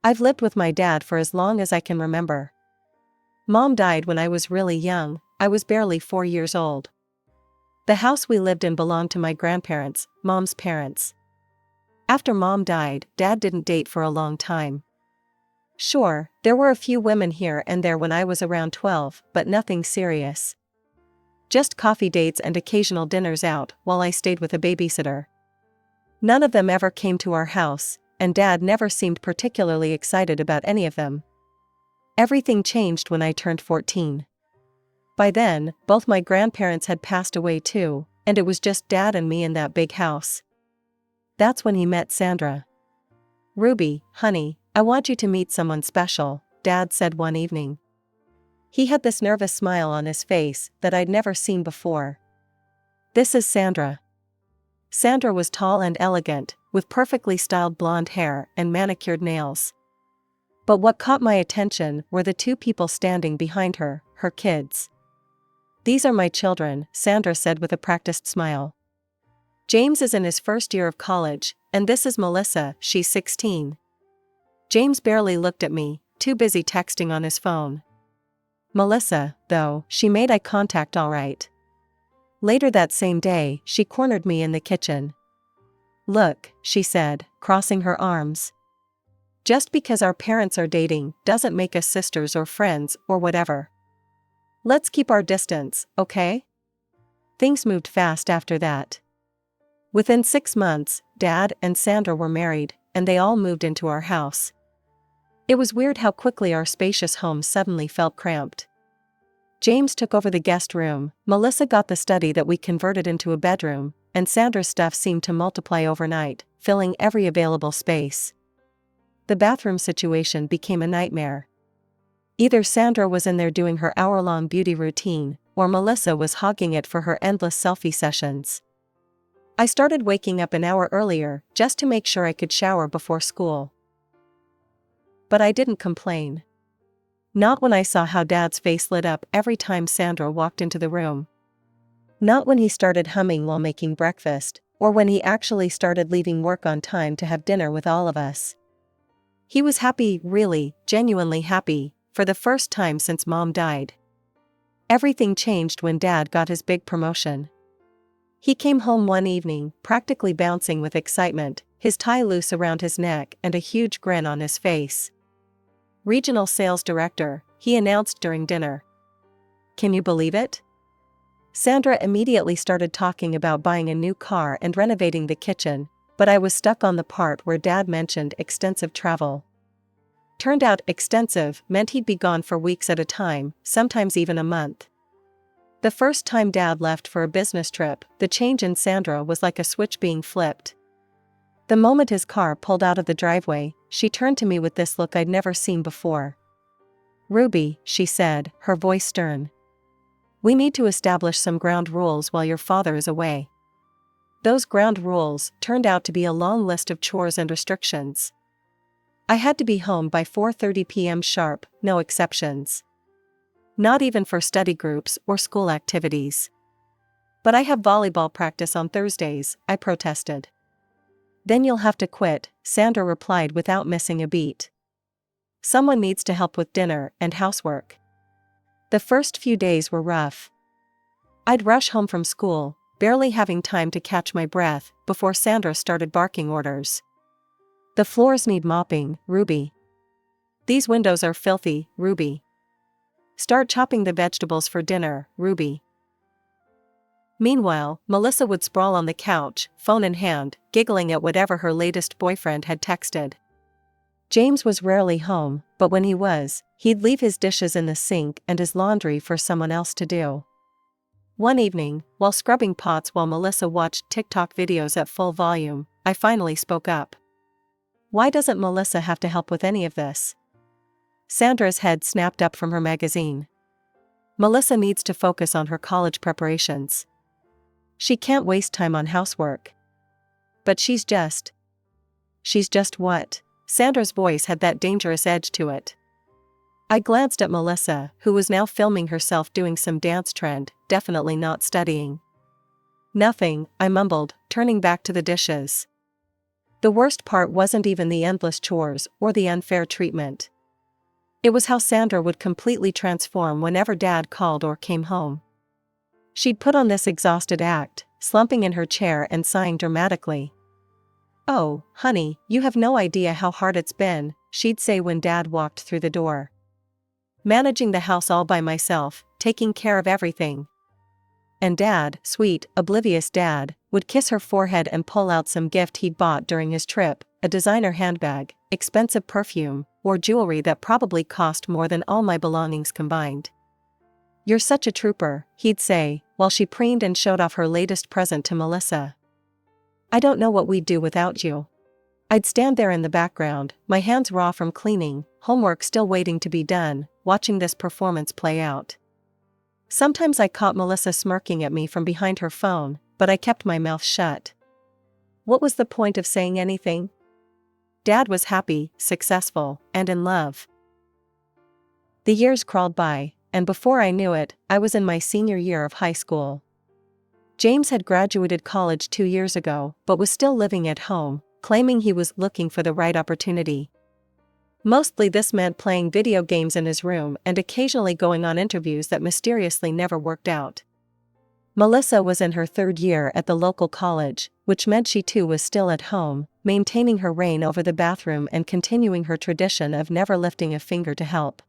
I've lived with my dad for as long as I can remember. Mom died when I was really young, I was barely 4 years old. The house we lived in belonged to my grandparents, Mom's parents. After Mom died, Dad didn't date for a long time. Sure, there were a few women here and there when I was around 12, but nothing serious. Just coffee dates and occasional dinners out while I stayed with a babysitter. None of them ever came to our house, and Dad never seemed particularly excited about any of them. Everything changed when I turned 14. By then, both my grandparents had passed away too, and it was just Dad and me in that big house. That's when he met Sandra. "Ruby, honey, I want you to meet someone special," Dad said one evening. He had this nervous smile on his face that I'd never seen before. "This is Sandra." Sandra was tall and elegant, with perfectly styled blonde hair and manicured nails. But what caught my attention were the two people standing behind her, her kids. "These are my children," Sandra said with a practiced smile. "James is in his first year of college, and this is Melissa, she's 16. James barely looked at me, too busy texting on his phone. Melissa, though, she made eye contact all right. Later that same day, she cornered me in the kitchen. "Look," she said, crossing her arms. "Just because our parents are dating doesn't make us sisters or friends or whatever. Let's keep our distance, okay?" Things moved fast after that. Within 6 months, Dad and Sandra were married, and they all moved into our house. It was weird how quickly our spacious home suddenly felt cramped. James took over the guest room, Melissa got the study that we converted into a bedroom, and Sandra's stuff seemed to multiply overnight, filling every available space. The bathroom situation became a nightmare. Either Sandra was in there doing her hour-long beauty routine, or Melissa was hogging it for her endless selfie sessions. I started waking up an hour earlier just to make sure I could shower before school. But I didn't complain. Not when I saw how Dad's face lit up every time Sandra walked into the room. Not when he started humming while making breakfast, or when he actually started leaving work on time to have dinner with all of us. He was happy, really, genuinely happy, for the first time since Mom died. Everything changed when Dad got his big promotion. He came home one evening, practically bouncing with excitement, his tie loose around his neck and a huge grin on his face. "Regional Sales Director," he announced during dinner. Can you believe it? Sandra immediately started talking about buying a new car and renovating the kitchen, but I was stuck on the part where Dad mentioned extensive travel. Turned out extensive meant he'd be gone for weeks at a time, sometimes even a month. The first time Dad left for a business trip, the change in Sandra was like a switch being flipped. The moment his car pulled out of the driveway, she turned to me with this look I'd never seen before. "Ruby," she said, her voice stern. "We need to establish some ground rules while your father is away." Those ground rules turned out to be a long list of chores and restrictions. I had to be home by 4:30 p.m. sharp, no exceptions. Not even for study groups or school activities. "But I have volleyball practice on Thursdays," I protested. "Then you'll have to quit," Sandra replied without missing a beat. "Someone needs to help with dinner and housework." The first few days were rough. I'd rush home from school, barely having time to catch my breath, before Sandra started barking orders. "The floors need mopping, Ruby. These windows are filthy, Ruby. Start chopping the vegetables for dinner, Ruby." Meanwhile, Melissa would sprawl on the couch, phone in hand, giggling at whatever her latest boyfriend had texted. James was rarely home, but when he was, he'd leave his dishes in the sink and his laundry for someone else to do. One evening, while scrubbing pots while Melissa watched TikTok videos at full volume, I finally spoke up. "Why doesn't Melissa have to help with any of this?" Sandra's head snapped up from her magazine. "Melissa needs to focus on her college preparations. She can't waste time on housework." "But she's just what?" Sandra's voice had that dangerous edge to it. I glanced at Melissa, who was now filming herself doing some dance trend, definitely not studying. "Nothing," I mumbled, turning back to the dishes. The worst part wasn't even the endless chores or the unfair treatment. It was how Sandra would completely transform whenever Dad called or came home. She'd put on this exhausted act, slumping in her chair and sighing dramatically. "Oh, honey, you have no idea how hard it's been," she'd say when Dad walked through the door. "Managing the house all by myself, taking care of everything." And Dad, sweet, oblivious Dad, would kiss her forehead and pull out some gift he'd bought during his trip, a designer handbag, expensive perfume, or jewelry that probably cost more than all my belongings combined. "You're such a trooper," he'd say, while she preened and showed off her latest present to Melissa. "I don't know what we'd do without you." I'd stand there in the background, my hands raw from cleaning, homework still waiting to be done, watching this performance play out. Sometimes I caught Melissa smirking at me from behind her phone, but I kept my mouth shut. What was the point of saying anything? Dad was happy, successful, and in love. The years crawled by, and before I knew it, I was in my senior year of high school. James had graduated college 2 years ago, but was still living at home, claiming he was looking for the right opportunity. Mostly this meant playing video games in his room and occasionally going on interviews that mysteriously never worked out. Melissa was in her 3rd year at the local college, which meant she too was still at home, maintaining her reign over the bathroom and continuing her tradition of never lifting a finger to help.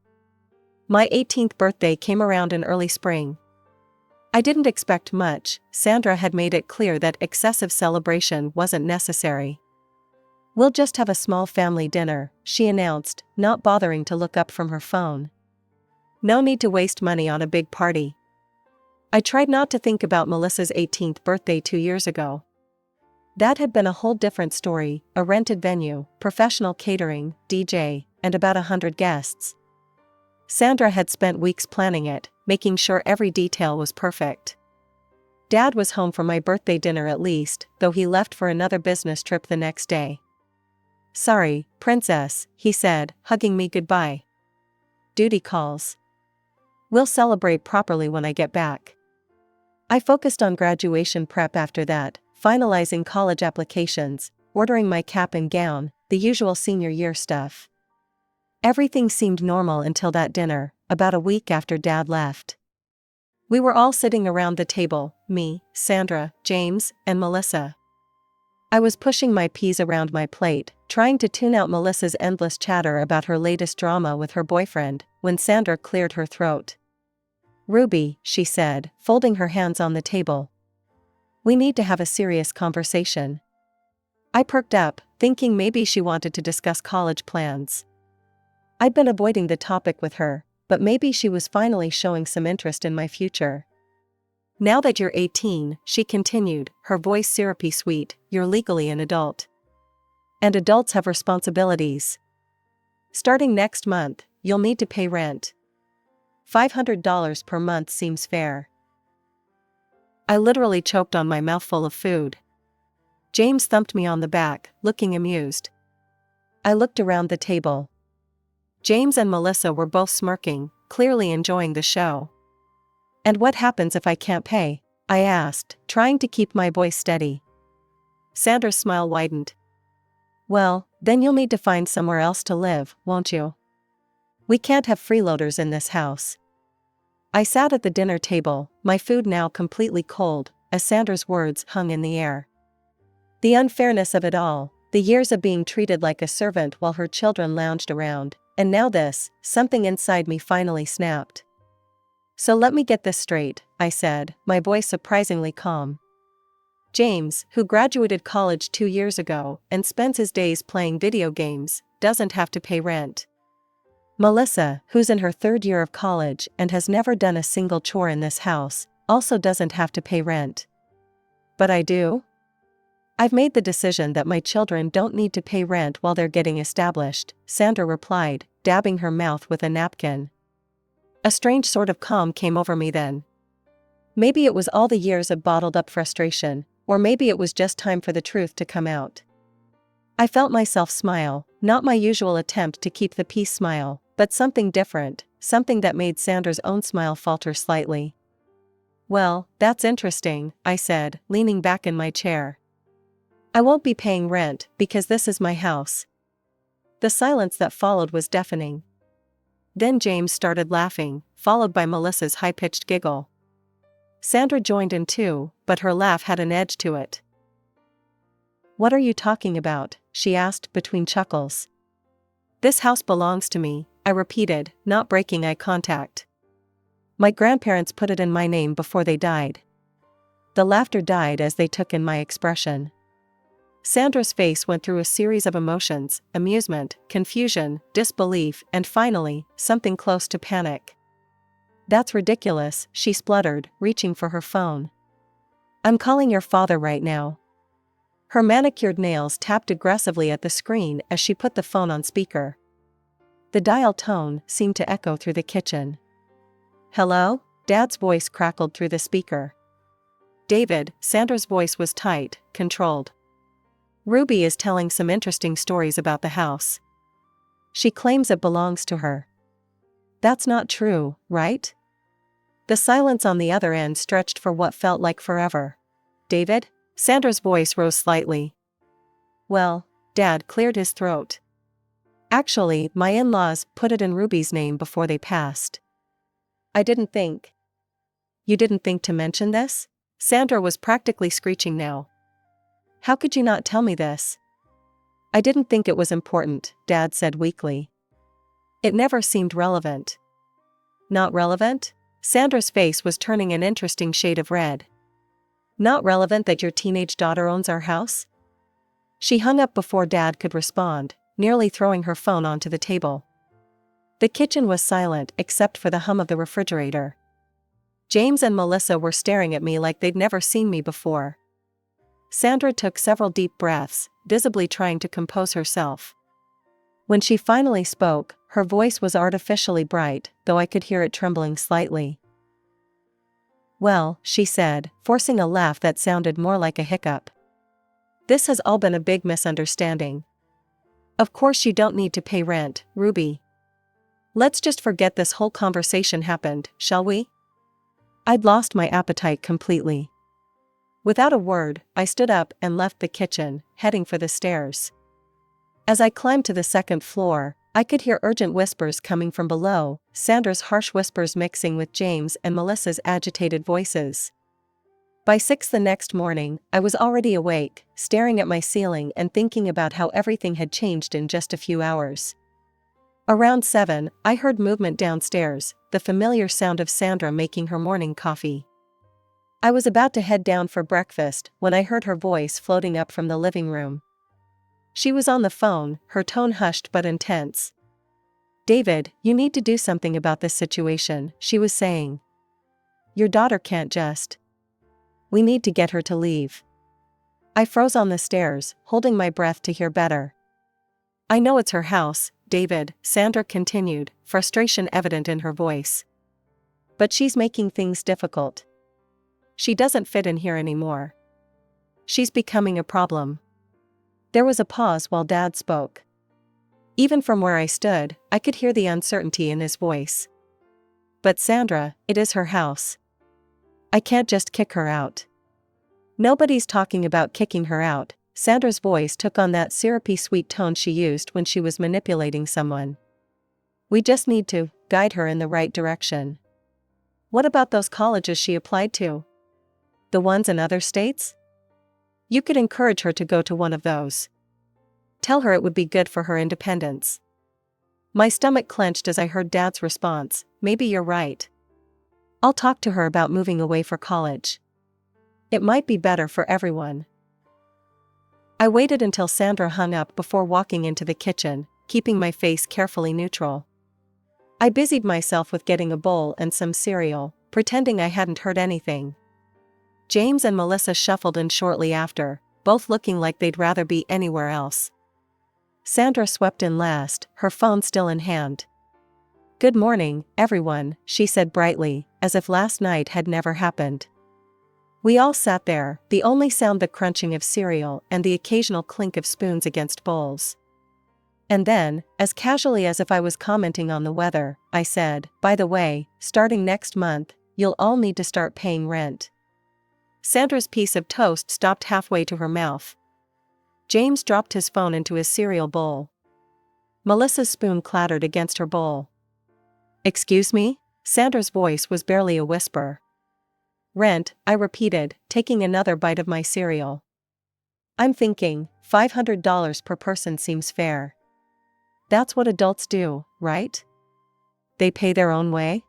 My 18th birthday came around in early spring. I didn't expect much. Sandra had made it clear that excessive celebration wasn't necessary. "We'll just have a small family dinner," she announced, not bothering to look up from her phone. "No need to waste money on a big party." I tried not to think about Melissa's 18th birthday 2 years ago. That had been a whole different story, a rented venue, professional catering, DJ, and about 100 guests. Sandra had spent weeks planning it, making sure every detail was perfect. Dad was home for my birthday dinner at least, though he left for another business trip the next day. "Sorry, princess," he said, hugging me goodbye. "Duty calls. We'll celebrate properly when I get back." I focused on graduation prep after that, finalizing college applications, ordering my cap and gown, the usual senior year stuff. Everything seemed normal until that dinner, about a week after Dad left. We were all sitting around the table, me, Sandra, James, and Melissa. I was pushing my peas around my plate, trying to tune out Melissa's endless chatter about her latest drama with her boyfriend, when Sandra cleared her throat. "Ruby," she said, folding her hands on the table. "We need to have a serious conversation." I perked up, thinking maybe she wanted to discuss college plans. I'd been avoiding the topic with her, but maybe she was finally showing some interest in my future. "Now that you're 18, she continued, her voice syrupy sweet, "you're legally an adult. And adults have responsibilities. Starting next month, you'll need to pay rent. $500 per month seems fair." I literally choked on my mouthful of food. James thumped me on the back, looking amused. I looked around the table. James and Melissa were both smirking, clearly enjoying the show. "And what happens if I can't pay?" I asked, trying to keep my voice steady. Sandra's smile widened. "Well, then you'll need to find somewhere else to live, won't you? We can't have freeloaders in this house." I sat at the dinner table, my food now completely cold, as Sandra's words hung in the air. The unfairness of it all, the years of being treated like a servant while her children lounged around, and now this, something inside me finally snapped. "So let me get this straight," I said, my voice surprisingly calm. "James, who graduated college 2 years ago and spends his days playing video games, doesn't have to pay rent. Melissa, who's in her 3rd year of college and has never done a single chore in this house, also doesn't have to pay rent. But I do? I've made the decision that my children don't need to pay rent while they're getting established," Sandra replied, dabbing her mouth with a napkin. A strange sort of calm came over me then. Maybe it was all the years of bottled-up frustration, or maybe it was just time for the truth to come out. I felt myself smile, not my usual attempt to keep the peace smile, but something different, something that made Sandra's own smile falter slightly. "Well, that's interesting," I said, leaning back in my chair. I won't be paying rent because this is my house. The silence that followed was deafening. Then James started laughing, followed by Melissa's high-pitched giggle. Sandra joined in too, but her laugh had an edge to it. "What are you talking about?" she asked between chuckles. "This house belongs to me," I repeated, not breaking eye contact. "My grandparents put it in my name before they died." The laughter died as they took in my expression. Sandra's face went through a series of emotions: amusement, confusion, disbelief, and finally, something close to panic. "That's ridiculous," she spluttered, reaching for her phone. "I'm calling your father right now." Her manicured nails tapped aggressively at the screen as she put the phone on speaker. The dial tone seemed to echo through the kitchen. "Hello?" Dad's voice crackled through the speaker. "David," Sandra's voice was tight, controlled. "Ruby is telling some interesting stories about the house. She claims it belongs to her." "That's not true, right?" The silence on the other end stretched for what felt like forever. "David?" Sandra's voice rose slightly. "Well," Dad cleared his throat. "Actually, my in-laws put it in Ruby's name before they passed." "I didn't think." "You didn't think to mention this?" Sandra was practically screeching now. "How could you not tell me this?" "I didn't think it was important," Dad said weakly. "It never seemed relevant." "Not relevant?" Sandra's face was turning an interesting shade of red. "Not relevant that your teenage daughter owns our house?" She hung up before Dad could respond, nearly throwing her phone onto the table. The kitchen was silent except for the hum of the refrigerator. James and Melissa were staring at me like they'd never seen me before. Sandra took several deep breaths, visibly trying to compose herself. When she finally spoke, her voice was artificially bright, though I could hear it trembling slightly. "Well," she said, forcing a laugh that sounded more like a hiccup. "This has all been a big misunderstanding. Of course you don't need to pay rent, Ruby. Let's just forget this whole conversation happened, shall we?" I'd lost my appetite completely. Without a word, I stood up and left the kitchen, heading for the stairs. As I climbed to the second floor, I could hear urgent whispers coming from below, Sandra's harsh whispers mixing with James and Melissa's agitated voices. By 6 the next morning, I was already awake, staring at my ceiling and thinking about how everything had changed in just a few hours. Around 7, I heard movement downstairs, the familiar sound of Sandra making her morning coffee. I was about to head down for breakfast when I heard her voice floating up from the living room. She was on the phone, her tone hushed but intense. "David, you need to do something about this situation," she was saying. "Your daughter can't just. We need to get her to leave." I froze on the stairs, holding my breath to hear better. "I know it's her house, David," Sandra continued, frustration evident in her voice. "But she's making things difficult. She doesn't fit in here anymore. She's becoming a problem." There was a pause while Dad spoke. Even from where I stood, I could hear the uncertainty in his voice. "But Sandra, it is her house. I can't just kick her out." "Nobody's talking about kicking her out." Sandra's voice took on that syrupy sweet tone she used when she was manipulating someone. "We just need to guide her in the right direction." "What about those colleges she applied to? The ones in other states? You could encourage her to go to one of those. Tell her it would be good for her independence." My stomach clenched as I heard Dad's response, "Maybe you're right. I'll talk to her about moving away for college. It might be better for everyone." I waited until Sandra hung up before walking into the kitchen, keeping my face carefully neutral. I busied myself with getting a bowl and some cereal, pretending I hadn't heard anything. James and Melissa shuffled in shortly after, both looking like they'd rather be anywhere else. Sandra swept in last, her phone still in hand. "Good morning, everyone," she said brightly, as if last night had never happened. We all sat there, the only sound the crunching of cereal and the occasional clink of spoons against bowls. And then, as casually as if I was commenting on the weather, I said, "By the way, starting next month, you'll all need to start paying rent." Sandra's piece of toast stopped halfway to her mouth. James dropped his phone into his cereal bowl. Melissa's spoon clattered against her bowl. "Excuse me?" Sandra's voice was barely a whisper. "Rent," I repeated, taking another bite of my cereal. "I'm thinking, $500 per person seems fair." "That's what adults do, right? They pay their own way?"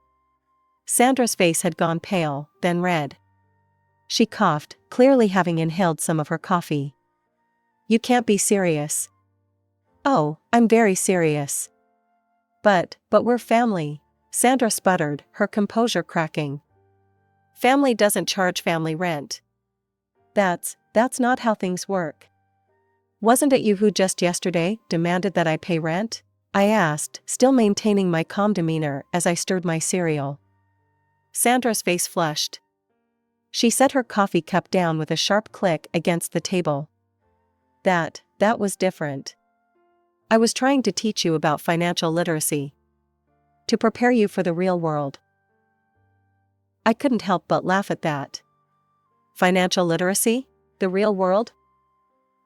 Sandra's face had gone pale, then red. She coughed, clearly having inhaled some of her coffee. "You can't be serious." "Oh, I'm very serious." But we're family," Sandra sputtered, her composure cracking. "Family doesn't charge family rent." That's not how things work." "Wasn't it you who just yesterday demanded that I pay rent?" I asked, still maintaining my calm demeanor as I stirred my cereal. Sandra's face flushed. She set her coffee cup down with a sharp click against the table. That was different. I was trying to teach you about financial literacy. To prepare you for the real world." I couldn't help but laugh at that. Financial literacy? The real world?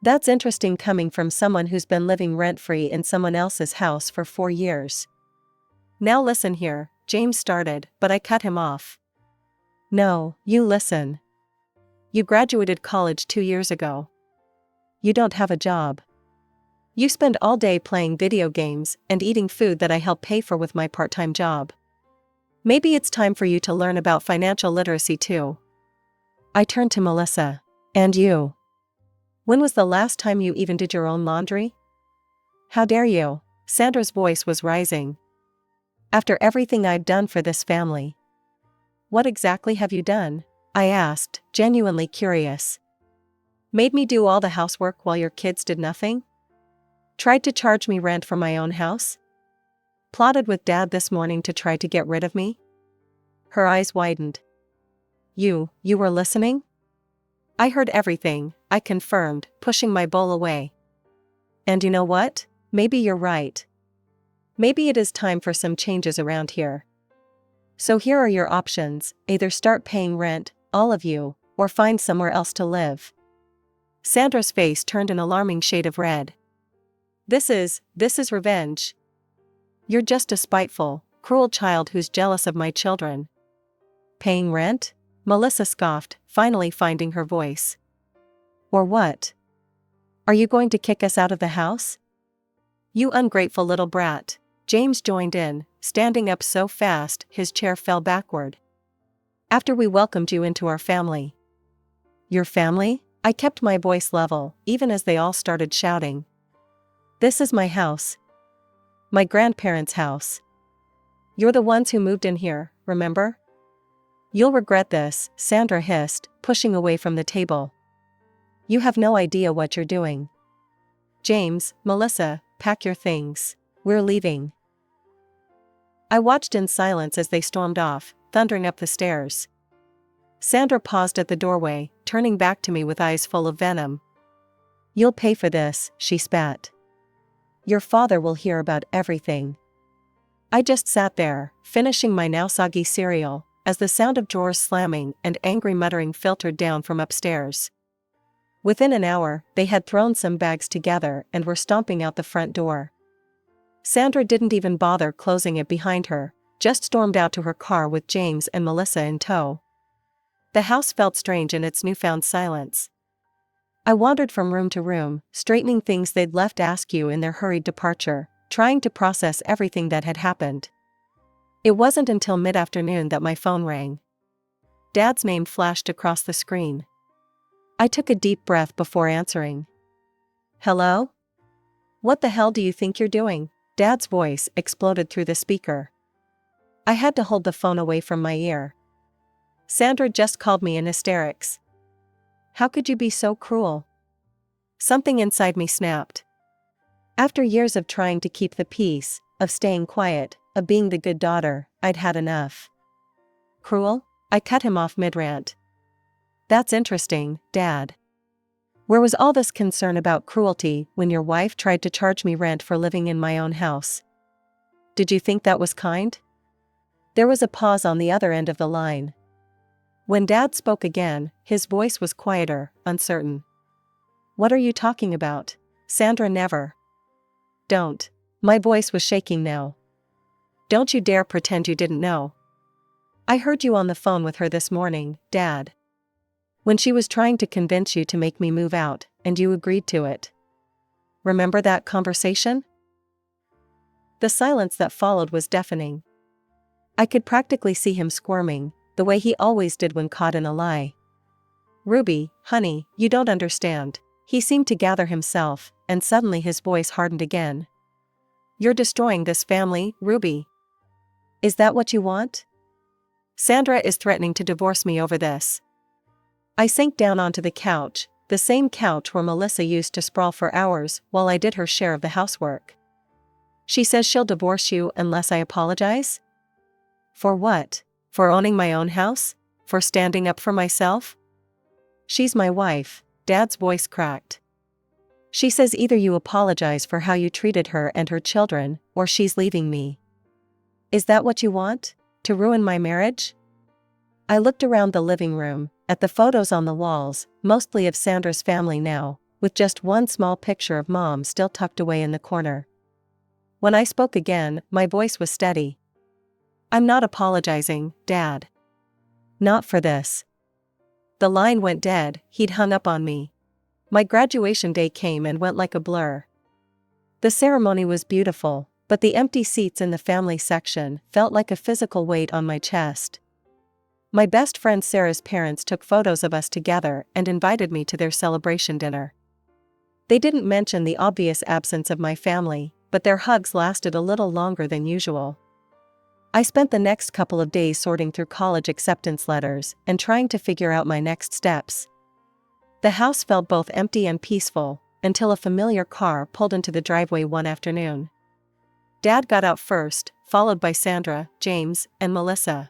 That's interesting coming from someone who's been living rent-free in someone else's house for 4 years. "Now listen here," James started, but I cut him off. "No, you listen. You graduated college 2 years ago. You don't have a job. You spend all day playing video games and eating food that I help pay for with my part-time job. Maybe it's time for you to learn about financial literacy too." I turned to Melissa. "And you? When was the last time you even did your own laundry?" "How dare you?" Sandra's voice was rising. "After everything I've done for this family." "What exactly have you done?" I asked, genuinely curious. "Made me do all the housework while your kids did nothing? Tried to charge me rent for my own house? Plotted with Dad this morning to try to get rid of me?" Her eyes widened. You were listening?" "I heard everything," I confirmed, pushing my bowl away. "And you know what? Maybe you're right. Maybe it is time for some changes around here. So here are your options: either start paying rent, all of you, or find somewhere else to live." Sandra's face turned an alarming shade of red. This is revenge. You're just a spiteful, cruel child who's jealous of my children." "Paying rent?" Melissa scoffed, finally finding her voice. "Or what? Are you going to kick us out of the house?" "You ungrateful little brat." James joined in, standing up so fast his chair fell backward. "After we welcomed you into our family." "Your family?" I kept my voice level, even as they all started shouting. "This is my house. My grandparents' house. You're the ones who moved in here, remember? You'll regret this," Sandra hissed, pushing away from the table. "You have no idea what you're doing. James, Melissa, pack your things. We're leaving." I watched in silence as they stormed off, thundering up the stairs. Sandra paused at the doorway, turning back to me with eyes full of venom. "You'll pay for this," she spat. "Your father will hear about everything." I just sat there, finishing my now soggy cereal, as the sound of drawers slamming and angry muttering filtered down from upstairs. Within an hour, they had thrown some bags together and were stomping out the front door. Sandra didn't even bother closing it behind her, just stormed out to her car with James and Melissa in tow. The house felt strange in its newfound silence. I wandered from room to room, straightening things they'd left askew in their hurried departure, trying to process everything that had happened. It wasn't until mid-afternoon that my phone rang. Dad's name flashed across the screen. I took a deep breath before answering. "Hello? What the hell do you think you're doing?" Dad's voice exploded through the speaker. I had to hold the phone away from my ear. "Sandra just called me in hysterics." "How could you be so cruel?" Something inside me snapped. After years of trying to keep the peace, of staying quiet, of being the good daughter, I'd had enough. "Cruel?" I cut him off mid-rant. "That's interesting, Dad. Where was all this concern about cruelty when your wife tried to charge me rent for living in my own house? Did you think that was kind?" There was a pause on the other end of the line. When Dad spoke again, his voice was quieter, uncertain. What are you talking about? Sandra, never. Don't. My voice was shaking now. Don't you dare pretend you didn't know. I heard you on the phone with her this morning, Dad. When she was trying to convince you to make me move out, and you agreed to it. Remember that conversation? The silence that followed was deafening. I could practically see him squirming, the way he always did when caught in a lie. Ruby, honey, you don't understand. He seemed to gather himself, and suddenly his voice hardened again. You're destroying this family, Ruby. Is that what you want? Sandra is threatening to divorce me over this. I sank down onto the couch, the same couch where Melissa used to sprawl for hours while I did her share of the housework. She says she'll divorce you unless I apologize? For what? For owning my own house? For standing up for myself? She's my wife, Dad's voice cracked. She says either you apologize for how you treated her and her children, or she's leaving me. Is that what you want? To ruin my marriage? I looked around the living room, at the photos on the walls, mostly of Sandra's family now, with just one small picture of Mom still tucked away in the corner. When I spoke again, my voice was steady. I'm not apologizing, Dad. Not for this. The line went dead, he'd hung up on me. My graduation day came and went like a blur. The ceremony was beautiful, but the empty seats in the family section felt like a physical weight on my chest. My best friend Sarah's parents took photos of us together and invited me to their celebration dinner. They didn't mention the obvious absence of my family, but their hugs lasted a little longer than usual. I spent the next couple of days sorting through college acceptance letters and trying to figure out my next steps. The house felt both empty and peaceful, until a familiar car pulled into the driveway one afternoon. Dad got out first, followed by Sandra, James, and Melissa.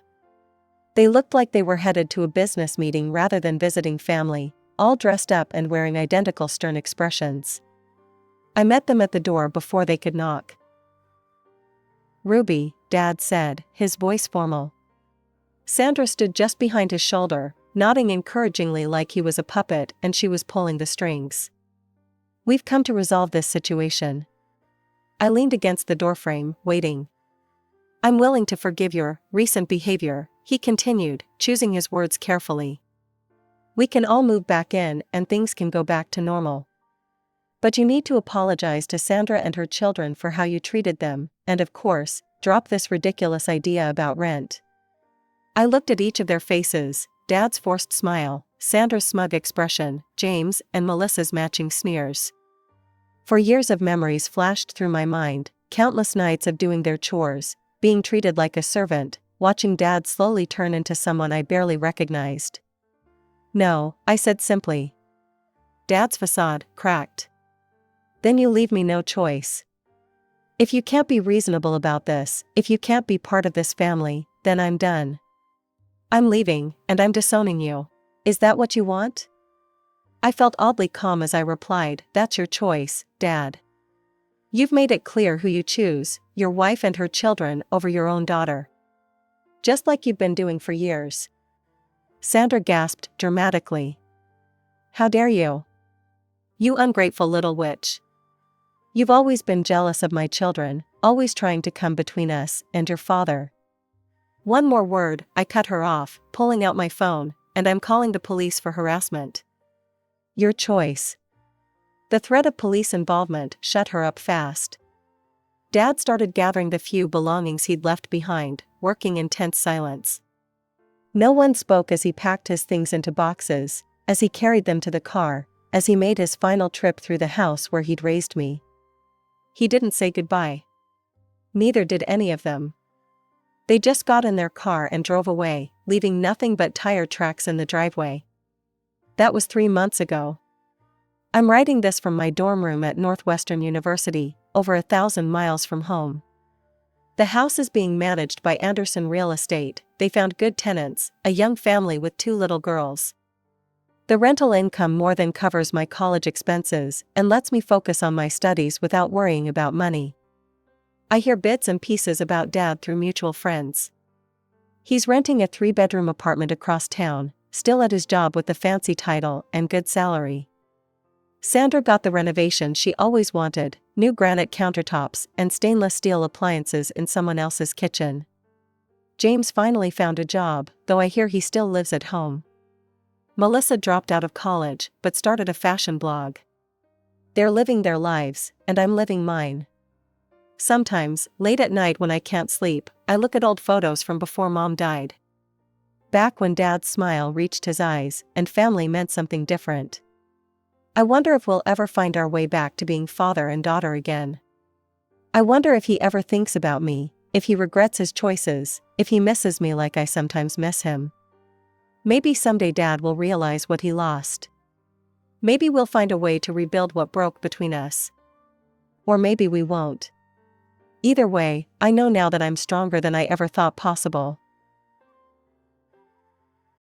They looked like they were headed to a business meeting rather than visiting family, all dressed up and wearing identical stern expressions. I met them at the door before they could knock. Ruby, Dad said, his voice formal. Sandra stood just behind his shoulder, nodding encouragingly like he was a puppet and she was pulling the strings. We've come to resolve this situation. I leaned against the doorframe, waiting. I'm willing to forgive your recent behavior, he continued, choosing his words carefully. We can all move back in and things can go back to normal. But you need to apologize to Sandra and her children for how you treated them, and of course, drop this ridiculous idea about rent. I looked at each of their faces, Dad's forced smile, Sandra's smug expression, James and Melissa's matching sneers. For years of memories flashed through my mind, countless nights of doing their chores, being treated like a servant, watching Dad slowly turn into someone I barely recognized. No, I said simply. Dad's facade cracked. Then you leave me no choice. If you can't be reasonable about this, if you can't be part of this family, then I'm done. I'm leaving, and I'm disowning you. Is that what you want? I felt oddly calm as I replied, that's your choice, Dad. You've made it clear who you choose, your wife and her children over your own daughter. Just like you've been doing for years. Sandra gasped dramatically. How dare you? You ungrateful little witch. You've always been jealous of my children, always trying to come between us and your father. One more word, I cut her off, pulling out my phone, and I'm calling the police for harassment. Your choice. The threat of police involvement shut her up fast. Dad started gathering the few belongings he'd left behind, working in tense silence. No one spoke as he packed his things into boxes, as he carried them to the car, as he made his final trip through the house where he'd raised me. He didn't say goodbye. Neither did any of them. They just got in their car and drove away, leaving nothing but tire tracks in the driveway. That was 3 months ago. I'm writing this from my dorm room at Northwestern University, over 1,000 miles from home. The house is being managed by Anderson Real Estate. They found good tenants, a young family with 2 little girls. The rental income more than covers my college expenses and lets me focus on my studies without worrying about money. I hear bits and pieces about Dad through mutual friends. He's renting a 3-bedroom apartment across town, still at his job with the fancy title and good salary. Sandra got the renovation she always wanted, new granite countertops and stainless steel appliances in someone else's kitchen. James finally found a job, though I hear he still lives at home. Melissa dropped out of college, but started a fashion blog. They're living their lives, and I'm living mine. Sometimes, late at night when I can't sleep, I look at old photos from before Mom died. Back when Dad's smile reached his eyes, and family meant something different. I wonder if we'll ever find our way back to being father and daughter again. I wonder if he ever thinks about me, if he regrets his choices, if he misses me like I sometimes miss him. Maybe someday Dad will realize what he lost. Maybe we'll find a way to rebuild what broke between us. Or maybe we won't. Either way, I know now that I'm stronger than I ever thought possible.